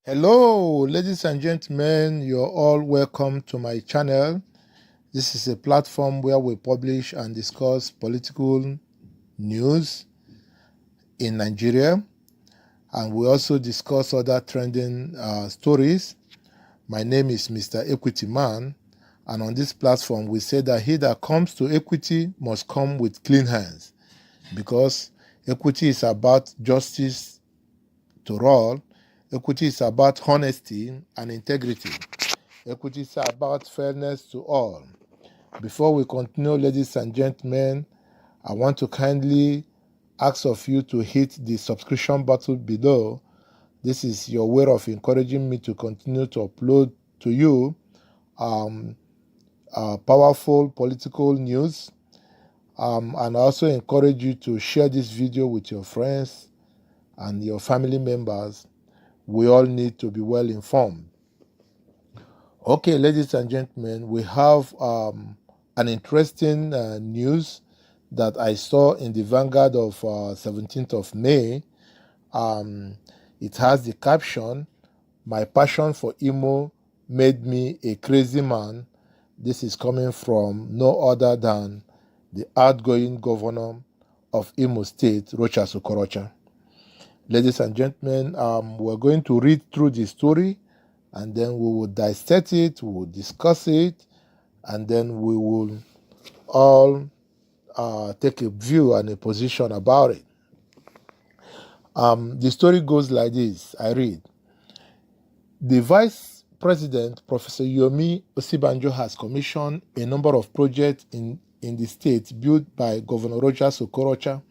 Hello, ladies and gentlemen, you're all welcome to my channel. This is a platform where we publish and discuss political news in Nigeria, and we also discuss other trending stories. My name is Mr. Equity Man, and on this platform we say that he that comes to equity must come with clean hands, because equity is about justice to all. Equity is about honesty and integrity. Equity is about fairness to all. Before we continue, ladies and gentlemen, I want to kindly ask of you to hit the subscription button below. This is your way of encouraging me to continue to upload to you powerful political news. And I also encourage you to share this video with your friends and your family members. We all need to be well informed. Okay, ladies and gentlemen, we have an interesting news that I saw in the Vanguard of 17th of May. It has the caption, "My passion for Imo made me a crazy man." This is coming from no other than the outgoing governor of Imo State, Rochas Okorocha. Ladies and gentlemen, we're going to read through the story, and then we will dissect it, we will discuss it, and then we will all take a view and a position about it. The story goes like this. I read. The Vice President, Professor Yomi Osibanjo, has commissioned a number of projects in the state built by Governor Rochas Okorocha,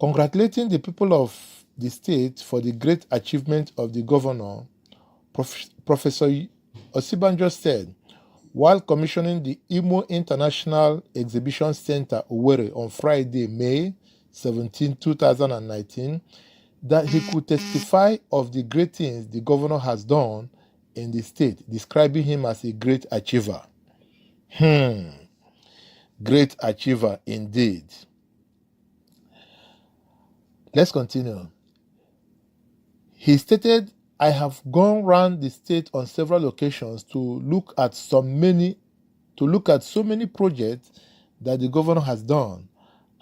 congratulating the people of the state for the great achievement of the governor. Professor Osibanjo said, while commissioning the Imo International Exhibition Center, Owerri, on Friday, May 17, 2019, that he could testify of the great things the governor has done in the state, describing him as a great achiever. Great achiever indeed. Let's continue. He stated, I have gone round the state on several occasions to look at so many projects that the governor has done.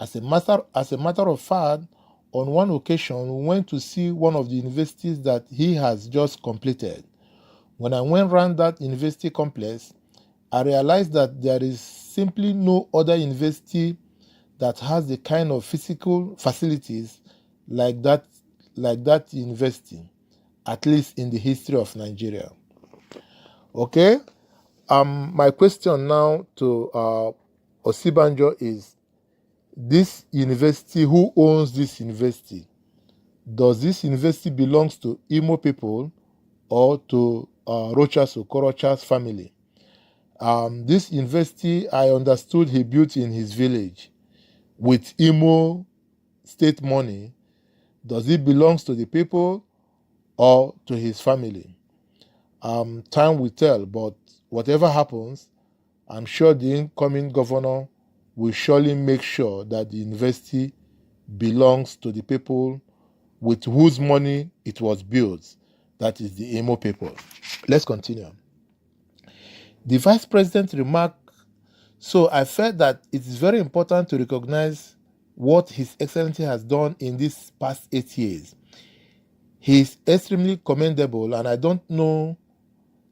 As a matter of fact, on one occasion, we went to see one of the universities that he has just completed. When I went around that university complex, I realized that there is simply no other university that has the kind of physical facilities like that university, at least in the history of Nigeria. Okay? My question now to Osibanjo is, this university, who owns this university? Does this university belongs to Imo people or to Rochas Okorocha's family? This university, I understood he built in his village with Imo state money. Does it belongs to the people or to his family? Time will tell, but whatever happens, I'm sure the incoming governor will surely make sure that the university belongs to the people with whose money it was built, that is the Imo people. Let's continue. The vice president remarked, so I felt that it is very important to recognize what His Excellency has done in these past 8 years. He is extremely commendable, and I don't know,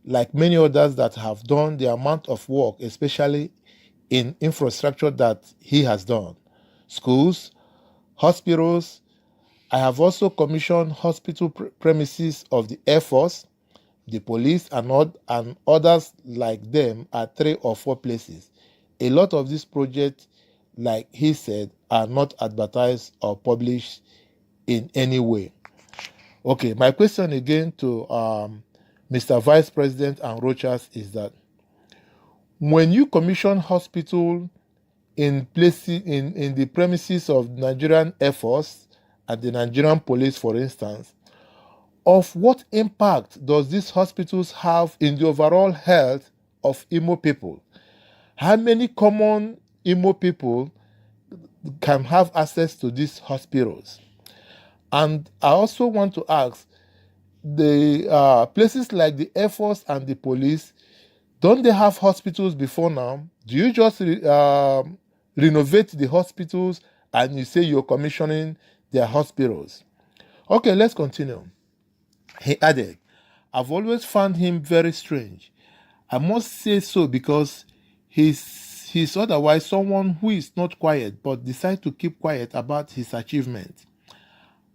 like many others that have done, the amount of work, especially in infrastructure, that he has done. Schools, hospitals. I have also commissioned hospital premises of the Air Force, the police, and others like them at 3 or 4 places. A lot of these projects, like he said, are not advertised or published in any way. Okay, my question again to Mr. Vice President and Rochas is that when you commission hospital in the premises of Nigerian Air Force and the Nigerian police, for instance, of what impact does these hospitals have in the overall health of Imo people? How many common Imo people can have access to these hospitals? And I also want to ask, the places like the Air Force and the police, don't they have hospitals before now? Do you just renovate the hospitals and you say you're commissioning their hospitals? Okay, let's continue. He added, I've always found him very strange. I must say so because he's otherwise someone who is not quiet but decides to keep quiet about his achievement.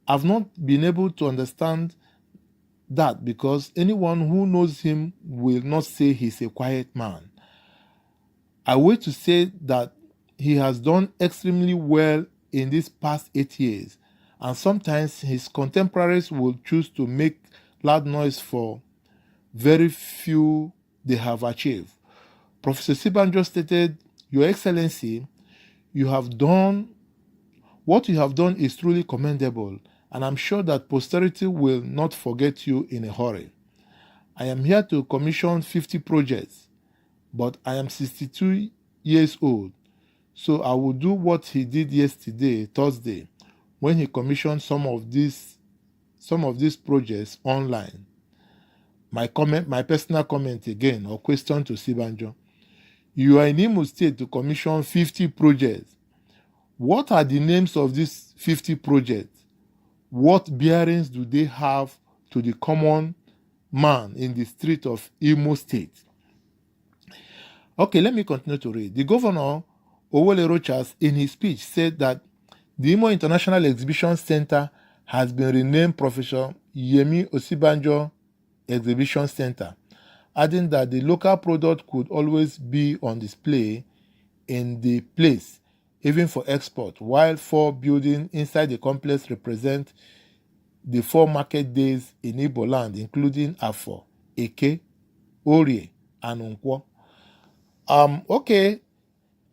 I've not been able to understand that because anyone who knows him will not say he's a quiet man. I wait to say that he has done extremely well in these past 8 years, and sometimes his contemporaries will choose to make loud noise for very few they have achieved. Professor Sibanjo stated, Your Excellency, what you have done is truly commendable, and I'm sure that posterity will not forget you in a hurry. I am here to commission 50 projects, but I am 62 years old, so I will do what he did yesterday, Thursday, when he commissioned some of these projects online. My personal comment again, or question to Sibanjo. You are in Imo State to commission 50 projects. What are the names of these 50 projects? What bearings do they have to the common man in the street of Imo State? Okay, let me continue to read. The governor, Rochas, in his speech said that the Imo International Exhibition Center has been renamed Professor Yemi Osibanjo Exhibition Center, adding that the local product could always be on display in the place, even for export, while 4 buildings inside the complex represent the 4 market days in Igbo land, including Afo, Eke, Orie, and Nkwo. Okay,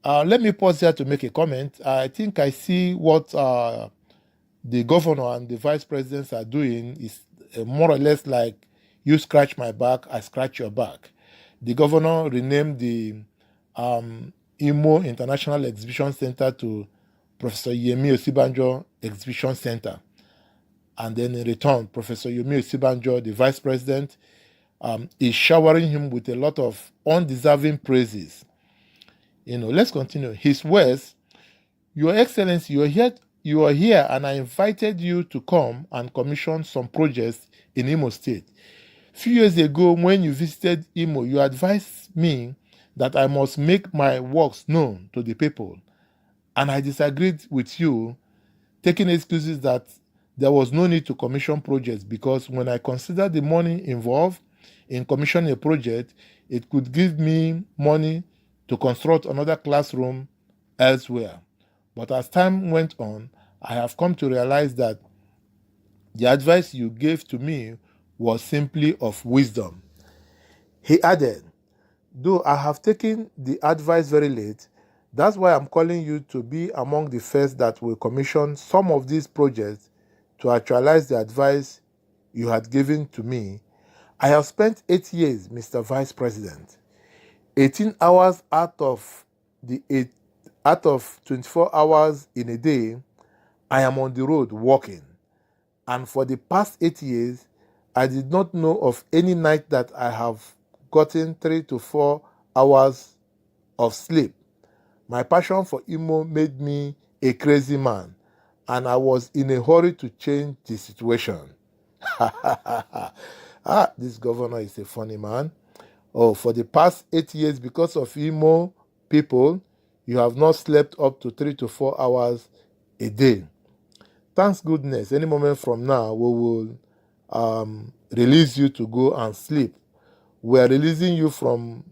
let me pause here to make a comment. I think I see what the governor and the vice presidents are doing is more or less like you scratch my back, I scratch your back. The governor renamed the Imo International Exhibition Center to Professor Yemi Osibanjo Exhibition Center. And then in return, Professor Yemi Osibanjo, the vice president, is showering him with a lot of undeserving praises. Let's continue. His words, Your Excellency, you are here and I invited you to come and commission some projects in Imo State. Few years ago, when you visited Imo, you advised me that I must make my works known to the people. And I disagreed with you, taking excuses that there was no need to commission projects because when I considered the money involved in commissioning a project, it could give me money to construct another classroom elsewhere. But as time went on, I have come to realize that the advice you gave to me was simply of wisdom. He added, Though I have taken the advice very late, that's why I'm calling you to be among the first that will commission some of these projects to actualize the advice you had given to me. I have spent 8 years, Mr. Vice President. 18 hours out of 24 hours in a day, I am on the road working. And for the past 8 years, I did not know of any night that I have gotten 3 to 4 hours of sleep. My passion for Imo made me a crazy man, and I was in a hurry to change the situation. This governor is a funny man. For the past 8 years, because of Imo people, you have not slept up to 3 to 4 hours a day. Thanks goodness, any moment from now, we will release you to go and sleep. We are releasing you from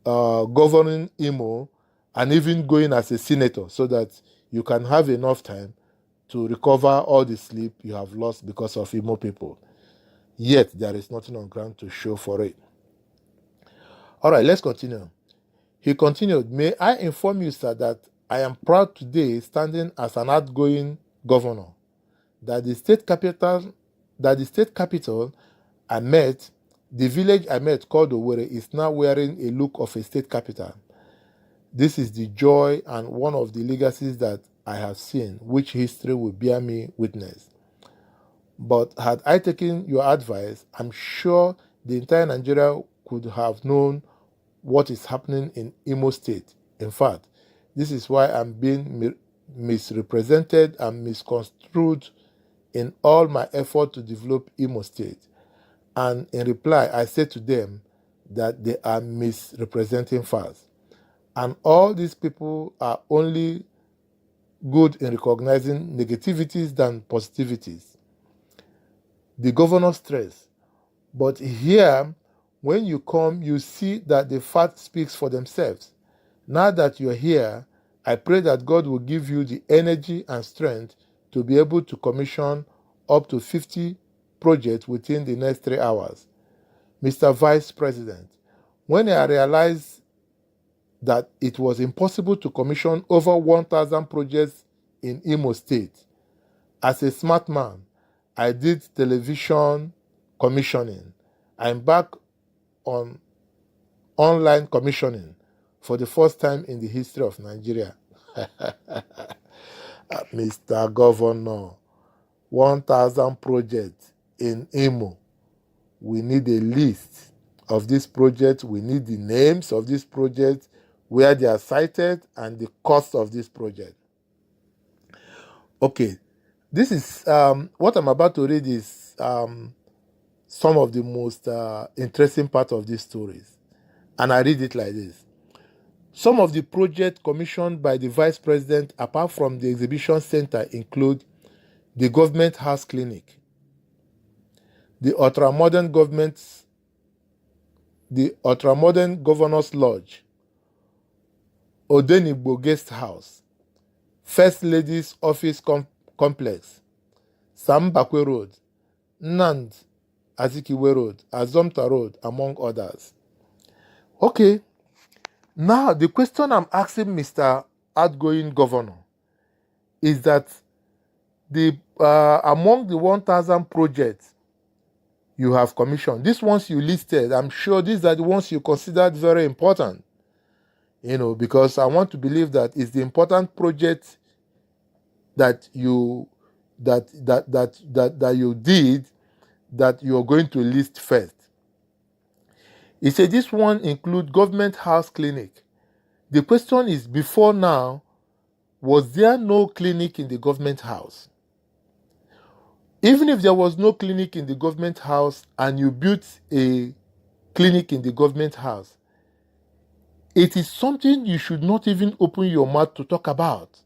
governing Imo and even going as a senator so that you can have enough time to recover all the sleep you have lost because of Imo people. Yet, there is nothing on ground to show for it. All right, let's continue. He continued, May I inform you, sir, that I am proud today standing as an outgoing governor, that the state capital I met, the village I met called Owerri, is now wearing a look of a state capital. This is the joy and one of the legacies that I have seen, which history will bear me witness. But had I taken your advice, I'm sure the entire Nigeria could have known what is happening in Imo State. In fact, this is why I'm being misrepresented and misconstrued in all my effort to develop Imo State. And in reply, I said to them that they are misrepresenting facts. And all these people are only good in recognizing negativities than positivities. The governor stressed, but here, when you come, you see that the fact speaks for themselves. Now that you're here, I pray that God will give you the energy and strength to be able to commission up to 50 projects within the next 3 hours. Mr. Vice President, when I realized that it was impossible to commission over 1,000 projects in Imo State, as a smart man, I did television commissioning. I'm back on online commissioning for the first time in the history of Nigeria. Mr. Governor, 1,000 projects in Imo. We need a list of these projects. We need the names of these projects, where they are cited, and the cost of this project. Okay, this is what I'm about to read is some of the most interesting part of these stories. And I read it like this. Some of the projects commissioned by the Vice President, apart from the exhibition center, include the Government House Clinic, the ultra-modern Governor's Lodge, Odenigbo Guest House, First Lady's Office Complex, Sambakwe Road, Nand Azikiwe Road, Azomta Road, among others. Okay, now the question I'm asking Mr. Outgoing Governor is that the among the 1,000 projects you have commissioned, these ones you listed, I'm sure these are the ones you considered very important, because I want to believe that it's the important project that you you did that you're going to list first. He said this one include Government House Clinic. The question is, before now, was there no clinic in the government house? Even if there was no clinic in the government house and you built a clinic in the government house, it is something you should not even open your mouth to talk about,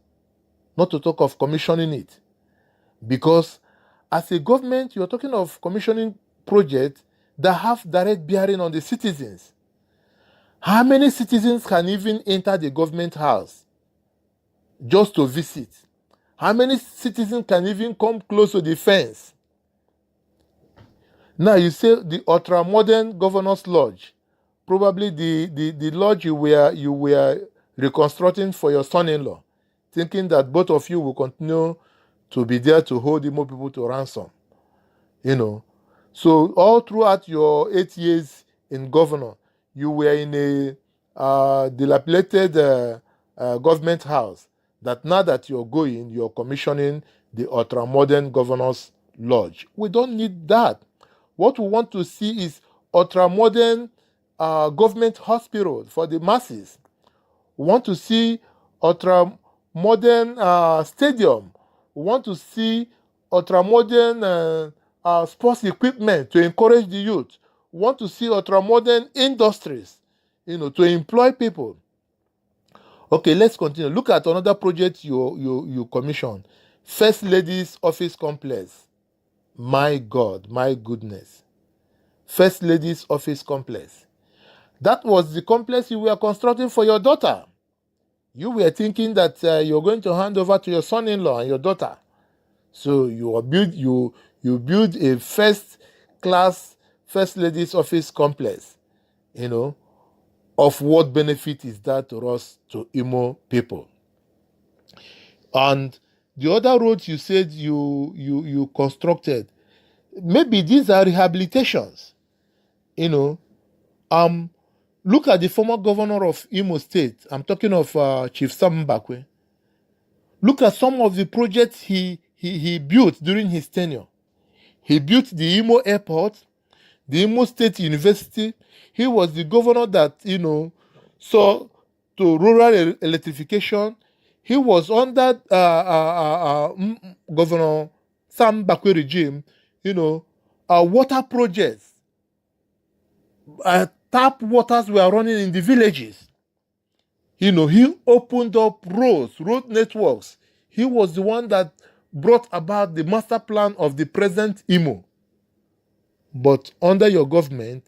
not to talk of commissioning it. Because as a government, you're talking of commissioning projects that have direct bearing on the citizens. How many citizens can even enter the government house just to visit? How many citizens can even come close to the fence? Now you say the ultra-modern Governor's Lodge, probably the lodge you were reconstructing for your son-in-law, thinking that both of you will continue to be there to hold more people to ransom. So all throughout your 8 years in governor, you were in a dilapidated government house, that now that you're going, you're commissioning the ultra-modern Governor's Lodge. We don't need that. What we want to see is ultra-modern government hospital for the masses. We want to see ultra-modern stadium. We want to see ultra-modern sports equipment to encourage the youth. We want to see ultra-modern industries, to employ people. Okay, let's continue. Look at another project you commissioned. First Lady's Office Complex. My God, my goodness. First Lady's Office Complex. That was the complex you were constructing for your daughter. You were thinking that you're going to hand over to your son-in-law and your daughter. So you build a first-class First Lady's Office Complex. Of what benefit is that to us, to Imo people? And the other roads you said you constructed, maybe these are rehabilitations. Look at the former governor of Imo State. I'm talking of Chief Sam Mbakwe. Look at some of the projects he built during his tenure. He built the Imo Airport, the Imo State University. He was the governor that, saw to rural electrification. He was under Governor Sam Bakwe regime, water projects. Tap waters were running in the villages. He opened up road networks. He was the one that brought about the master plan of the present Imo. But under your government,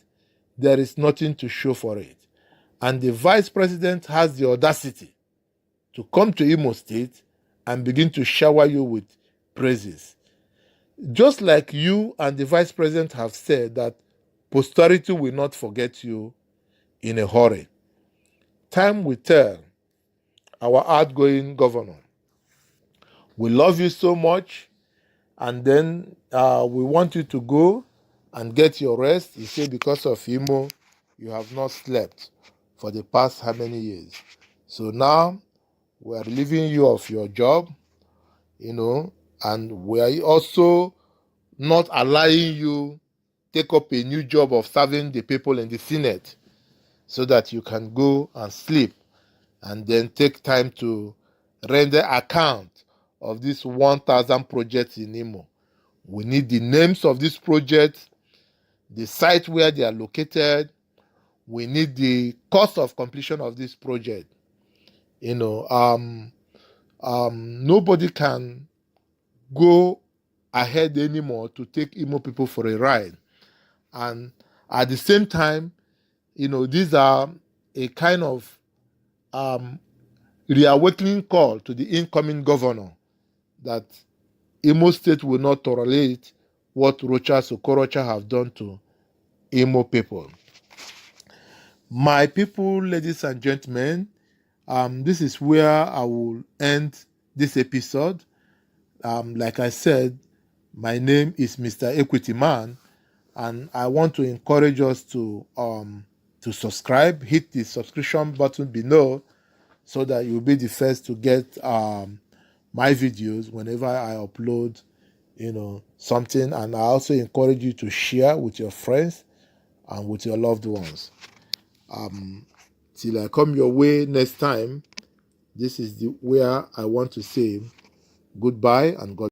there is nothing to show for it. And the vice president has the audacity to come to Imo State and begin to shower you with praises. Just like you and the vice president have said that posterity will not forget you in a hurry. Time will tell. Our outgoing governor, we love you so much, and then we want you to go and get your rest. You say because of Imo, you have not slept for the past how many years. So now we are relieving you of your job, and we are also not allowing you take up a new job of serving the people in the Senate so that you can go and sleep and then take time to render account of these 1,000 projects in Imo. We need the names of these projects, the site where they are located. We need the cost of completion of this project. Nobody can go ahead anymore to take Imo people for a ride. And at the same time, these are a kind of reawakening call to the incoming governor that Imo State will not tolerate what Rochas Okorocha have done to Imo people. My people, ladies and gentlemen, this is where I will end this episode. Like I said, my name is Mr. Equity Man, and I want to encourage us to subscribe, hit the subscription button below so that you'll be the first to get my videos whenever I upload, something. And I also encourage you to share with your friends and with your loved ones. Till I come your way next time, this is where I want to say goodbye and God.